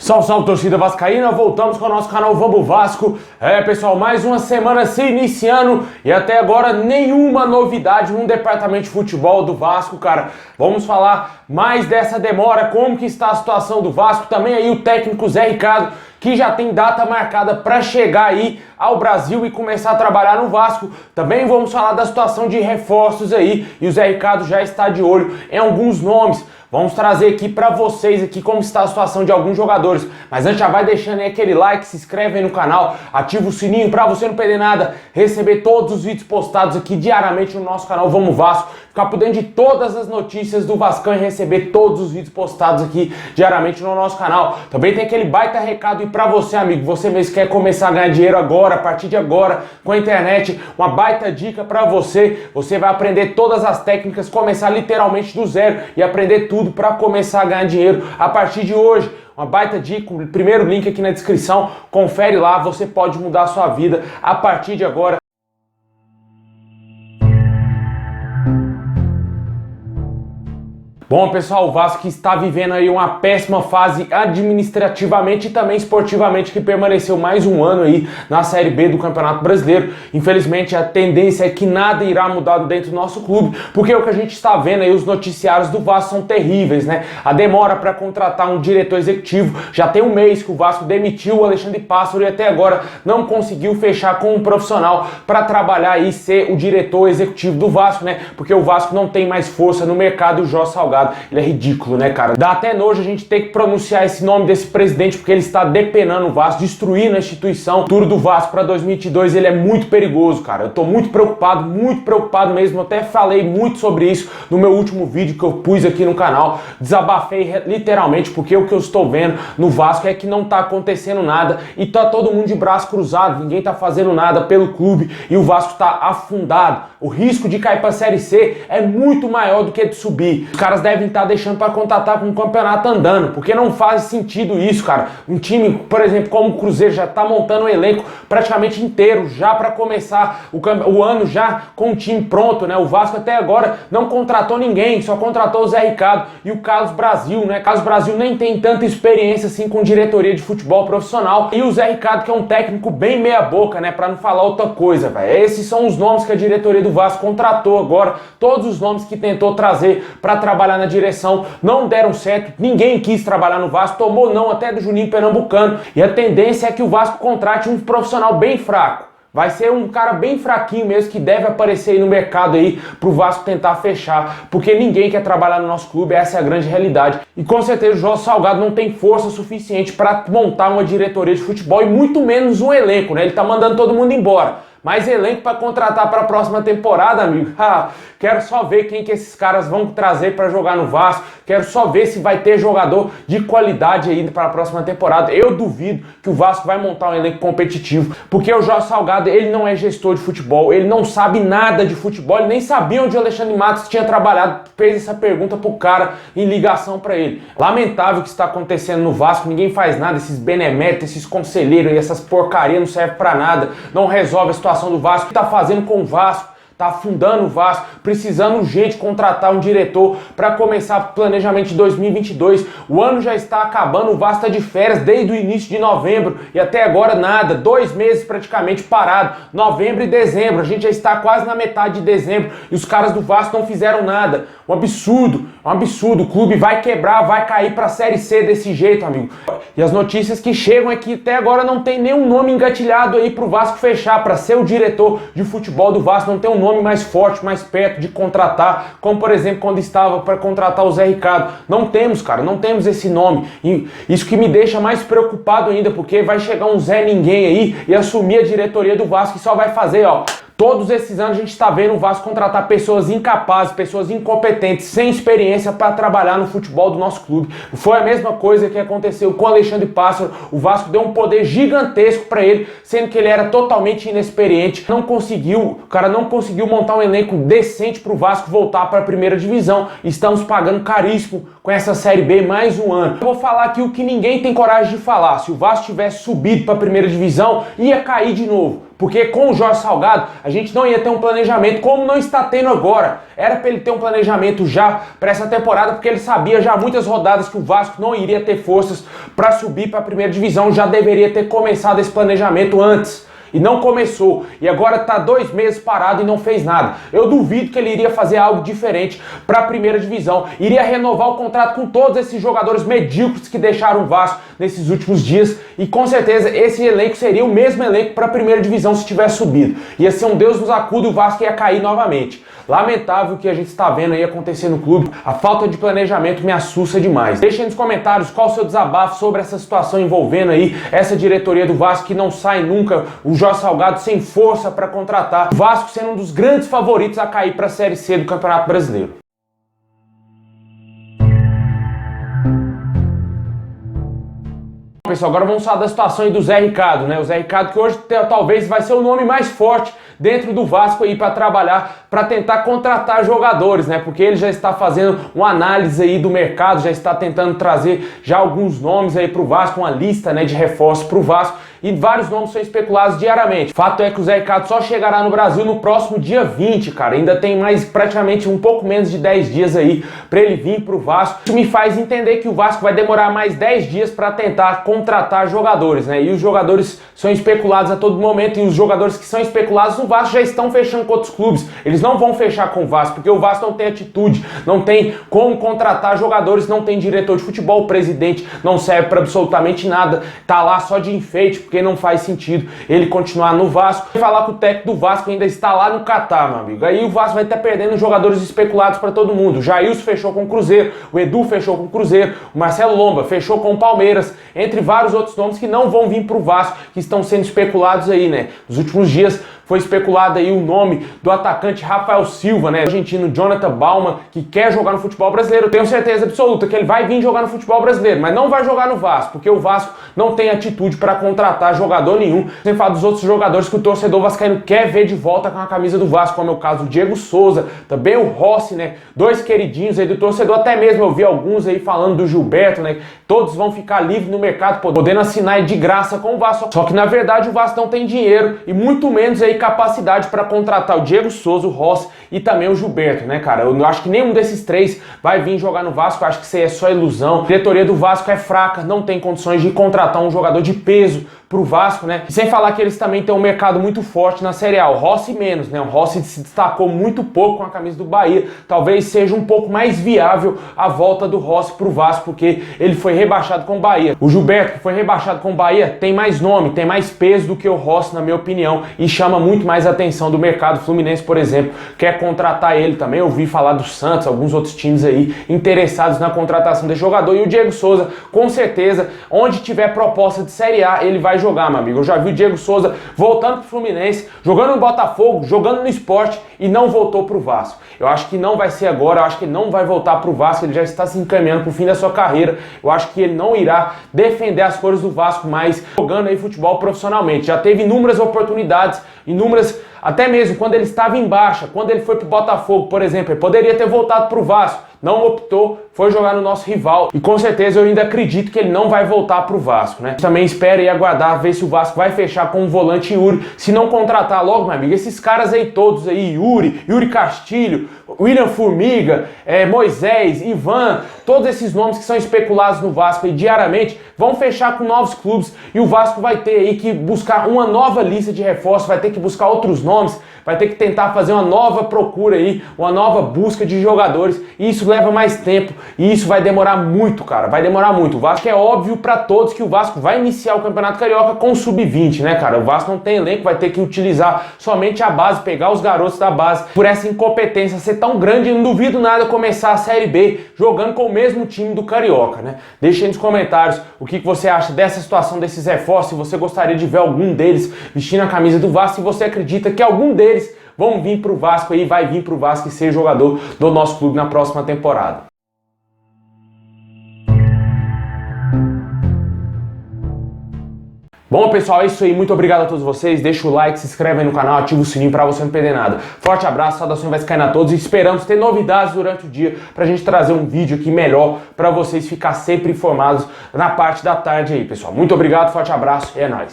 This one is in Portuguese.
Salve, salve, torcida vascaína, voltamos com o nosso canal Vamos Vasco. Pessoal, mais uma semana se iniciando e até agora nenhuma novidade no departamento de futebol do Vasco, cara. Vamos falar mais dessa demora, como que está a situação do Vasco, também aí o técnico Zé Ricardo, que já tem data marcada para chegar aí ao Brasil e começar a trabalhar no Vasco. Também vamos falar da situação de reforços aí e o Zé Ricardo já está de olho em alguns nomes. Vamos trazer aqui para vocês aqui como está a situação de alguns jogadores. Mas antes já vai deixando aí aquele like, se inscreve aí no canal, ativa o sininho para você não perder nada, receber todos os vídeos postados aqui diariamente no nosso canal Vamos Vasco, ficar por dentro de todas as notícias do Vascão e receber todos os vídeos postados aqui diariamente no nosso canal. Também tem aquele baita recado aí para você, amigo, você mesmo quer começar a ganhar dinheiro agora, a partir de agora, com a internet, uma baita dica para você. Você vai aprender todas as técnicas, começar literalmente do zero e aprender tudo para começar a ganhar dinheiro a partir de hoje. Uma baita dica, o primeiro link aqui na descrição, confere lá, você pode mudar a sua vida a partir de agora. Bom, pessoal, o Vasco está vivendo aí uma péssima fase administrativamente e também esportivamente, que permaneceu mais um ano aí na Série B do Campeonato Brasileiro. Infelizmente, a tendência é que nada irá mudar dentro do nosso clube, porque o que a gente está vendo aí, os noticiários do Vasco são terríveis, né? A demora para contratar um diretor executivo, já tem um mês que o Vasco demitiu o Alexandre Pássaro e até agora não conseguiu fechar com um profissional para trabalhar e ser o diretor executivo do Vasco, né? Porque o Vasco não tem mais força no mercado e o Jorge Salgado, ele é ridículo, né, cara? Dá até nojo a gente ter que pronunciar esse nome desse presidente, porque ele está depenando o Vasco, destruindo a instituição. O futuro do Vasco para 2022, ele é muito perigoso, cara. Eu tô muito preocupado mesmo. Eu até falei muito sobre isso no meu último vídeo que eu pus aqui no canal. Desabafei literalmente, porque o que eu estou vendo no Vasco é que não tá acontecendo nada e tá todo mundo de braço cruzado, ninguém tá fazendo nada pelo clube e o Vasco tá afundado. O risco de cair pra Série C é muito maior do que de subir. Os caras devem estar deixando para contratar com o campeonato andando, porque não faz sentido isso, cara. Um time, por exemplo, como o Cruzeiro já está montando um elenco praticamente inteiro, já para começar o ano já com o time pronto, né? O Vasco até agora não contratou ninguém, só contratou o Zé Ricardo e o Carlos Brasil, né? Carlos Brasil nem tem tanta experiência assim com diretoria de futebol profissional, e o Zé Ricardo, que é um técnico bem meia boca, né? Para não falar outra coisa, velho. Esses são os nomes que a diretoria do Vasco contratou agora, todos os nomes que tentou trazer para trabalhar na direção não deram certo, ninguém quis trabalhar no Vasco, tomou não até do Juninho Pernambucano, e a tendência é que o Vasco contrate um profissional bem fraco. Vai ser um cara bem fraquinho mesmo, que deve aparecer aí no mercado aí pro Vasco tentar fechar, porque ninguém quer trabalhar no nosso clube, essa é a grande realidade. E com certeza o Jorge Salgado não tem força suficiente para montar uma diretoria de futebol e muito menos um elenco, né? Ele tá mandando todo mundo embora. Mais elenco para contratar para a próxima temporada, amigo. Quero só ver quem que esses caras vão trazer para jogar no Vasco. Quero só ver se vai ter jogador de qualidade aí para a próxima temporada. Eu duvido que o Vasco vai montar um elenco competitivo, porque o Jorge Salgado, ele não é gestor de futebol, ele não sabe nada de futebol, ele nem sabia onde o Alexandre Matos tinha trabalhado. Fez essa pergunta pro cara em ligação para ele. Lamentável o que está acontecendo no Vasco, ninguém faz nada, esses beneméritos, esses conselheiros e essas porcarias não servem para nada, não resolve a situação do Vasco. O que tá fazendo com o Vasco? Tá afundando o Vasco, precisando urgente contratar um diretor para começar o planejamento de 2022. O ano já está acabando, o Vasco está de férias desde o início de novembro e até agora nada, 2 meses praticamente parado, novembro e dezembro, a gente já está quase na metade de dezembro e os caras do Vasco não fizeram nada. Um absurdo, o clube vai quebrar, vai cair para a Série C desse jeito, amigo. E as notícias que chegam é que até agora não tem nenhum nome engatilhado aí pro Vasco fechar, para ser o diretor de futebol do Vasco, não tem um nome mais forte, mais perto de contratar, como por exemplo quando estava para contratar o Zé Ricardo. Não temos, cara, não temos esse nome. E isso que me deixa mais preocupado ainda, porque vai chegar um Zé Ninguém aí e assumir a diretoria do Vasco e só vai fazer, ó. Todos esses anos a gente está vendo o Vasco contratar pessoas incapazes, pessoas incompetentes, sem experiência para trabalhar no futebol do nosso clube. Foi a mesma coisa que aconteceu com o Alexandre Pássaro. O Vasco deu um poder gigantesco para ele, sendo que ele era totalmente inexperiente. O cara não conseguiu montar um elenco decente para o Vasco voltar para a primeira divisão. Estamos pagando caríssimo com essa Série B mais um ano. Eu vou falar aqui o que ninguém tem coragem de falar. Se o Vasco tivesse subido para a primeira divisão, ia cair de novo. porque com o Jorge Salgado a gente não ia ter um planejamento como não está tendo agora. Era para ele ter um planejamento já para essa temporada, porque ele sabia já muitas rodadas que o Vasco não iria ter forças para subir para a primeira divisão, já deveria ter começado esse planejamento antes. E não começou, e agora tá 2 meses parado e não fez nada. Eu duvido que ele iria fazer algo diferente para a primeira divisão. Iria renovar o contrato com todos esses jogadores medíocres que deixaram o Vasco nesses últimos dias. E com certeza esse elenco seria o mesmo elenco para a primeira divisão se tivesse subido. Ia ser um Deus nos acuda e o Vasco ia cair novamente. Lamentável o que a gente está vendo aí acontecer no clube. A falta de planejamento me assusta demais. Deixa aí nos comentários qual o seu desabafo sobre essa situação envolvendo aí essa diretoria do Vasco que não sai nunca, o Jorge Salgado sem força para contratar, o Vasco sendo um dos grandes favoritos a cair para a Série C do Campeonato Brasileiro. Pessoal, agora vamos falar da situação aí do Zé Ricardo, né? O Zé Ricardo que hoje talvez vai ser o nome mais forte dentro do Vasco aí para trabalhar, para tentar contratar jogadores, né? Porque ele já está fazendo uma análise aí do mercado, já está tentando trazer já alguns nomes aí para o Vasco, uma lista, né, de reforços para o Vasco, e vários nomes são especulados diariamente. Fato é que o Zé Ricardo só chegará no Brasil no próximo dia 20, cara. Ainda tem mais praticamente um pouco menos de 10 dias aí para ele vir para o Vasco. Isso me faz entender que o Vasco vai demorar mais 10 dias para tentar contratar jogadores, né? E os jogadores são especulados a todo momento, e os jogadores que são especulados no Vasco já estão fechando com outros clubes. Eles não vão fechar com o Vasco, porque o Vasco não tem atitude, não tem como contratar jogadores, não tem diretor de futebol, o presidente não serve para absolutamente nada, tá lá só de enfeite, porque não faz sentido ele continuar no Vasco. E falar que o técnico do Vasco ainda está lá no Catar, meu amigo. Aí o Vasco vai estar perdendo jogadores especulados para todo mundo. O Jailson fechou com o Cruzeiro, o Edu fechou com o Cruzeiro, o Marcelo Lomba fechou com o Palmeiras, entre vários outros nomes que não vão vir para o Vasco, que estão sendo especulados aí, né? Nos últimos dias foi especulado aí o nome do atacante Rafael Silva, né? O argentino Jonathan Baumann, que quer jogar no futebol brasileiro. Eu tenho certeza absoluta que ele vai vir jogar no futebol brasileiro, mas não vai jogar no Vasco, porque o Vasco não tem atitude para contratar jogador nenhum. Sem falar dos outros jogadores que o torcedor vascaíno quer ver de volta com a camisa do Vasco, como é o caso do Diego Souza, também o Rossi, né? 2 queridinhos aí do torcedor, até mesmo eu vi alguns aí falando do Gilberto, né? Todos vão ficar livres no mercado, podendo assinar de graça com o Vasco. Só que na verdade o Vasco não tem dinheiro e muito menos aí capacidade para contratar o Diego Souza, o Rossi e também o Gilberto, né, cara? Eu acho que nenhum desses 3 vai vir jogar no Vasco, eu acho que isso aí é só ilusão. A diretoria do Vasco é fraca, não tem condições de contratar um jogador de peso pro Vasco, né? E sem falar que eles também têm um mercado muito forte na Série A. O Rossi menos, né? O Rossi se destacou muito pouco com a camisa do Bahia. Talvez seja um pouco mais viável a volta do Rossi pro Vasco, porque ele foi rebaixado com o Bahia. O Gilberto, que foi rebaixado com o Bahia, tem mais nome, tem mais peso do que o Rossi, na minha opinião, e chama muito mais atenção do mercado. Fluminense, por exemplo, quer contratar ele também. Eu ouvi falar do Santos, alguns outros times aí interessados na contratação desse jogador. E o Diego Souza, com certeza, onde tiver proposta de Série A, ele vai jogar, meu amigo. Eu já vi o Diego Souza voltando pro Fluminense, jogando no Botafogo, jogando no Sport e não voltou pro Vasco. Eu acho que não vai ser agora, eu acho que ele não vai voltar pro Vasco, ele já está se encaminhando pro fim da sua carreira. Eu acho que ele não irá defender as cores do Vasco mais jogando aí futebol profissionalmente. Já teve inúmeras oportunidades, inúmeras, até mesmo quando ele estava em baixa, quando ele foi pro Botafogo, por exemplo, ele poderia ter voltado pro Vasco. Não optou, foi jogar no nosso rival. E com certeza eu ainda acredito que ele não vai voltar pro Vasco, né? Também espero e aguardar, ver se o Vasco vai fechar com o volante Yuri. Se não contratar logo, meu amigo, esses caras aí todos aí, Yuri Castilho, William Formiga, Moisés, Ivan, todos esses nomes que são especulados no Vasco aí diariamente, vão fechar com novos clubes e o Vasco vai ter aí que buscar uma nova lista de reforços, vai ter que buscar outros nomes, vai ter que tentar fazer uma nova procura aí, uma nova busca de jogadores, e isso leva mais tempo e isso vai demorar muito, cara, vai demorar muito. O Vasco é óbvio pra todos que o Vasco vai iniciar o Campeonato Carioca com o Sub-20, né, cara? O Vasco não tem elenco, vai ter que utilizar somente a base, pegar os garotos da base. Por essa incompetência ser tão grande, eu não duvido nada começar a Série B jogando com o mesmo time do Carioca, né? Deixa aí nos comentários o que você acha dessa situação, desses reforços, se você gostaria de ver algum deles vestindo a camisa do Vasco, se você acredita que algum deles vão vir pro Vasco aí, vai vir pro Vasco e ser jogador do nosso clube na próxima temporada. Bom, pessoal, é isso aí. Muito obrigado a todos vocês. Deixa o like, se inscreve aí no canal, ativa o sininho pra você não perder nada. Forte abraço, saudações vascaína a todos e esperamos ter novidades durante o dia pra gente trazer um vídeo aqui melhor pra vocês ficar sempre informados na parte da tarde aí, pessoal. Muito obrigado, forte abraço e é nóis.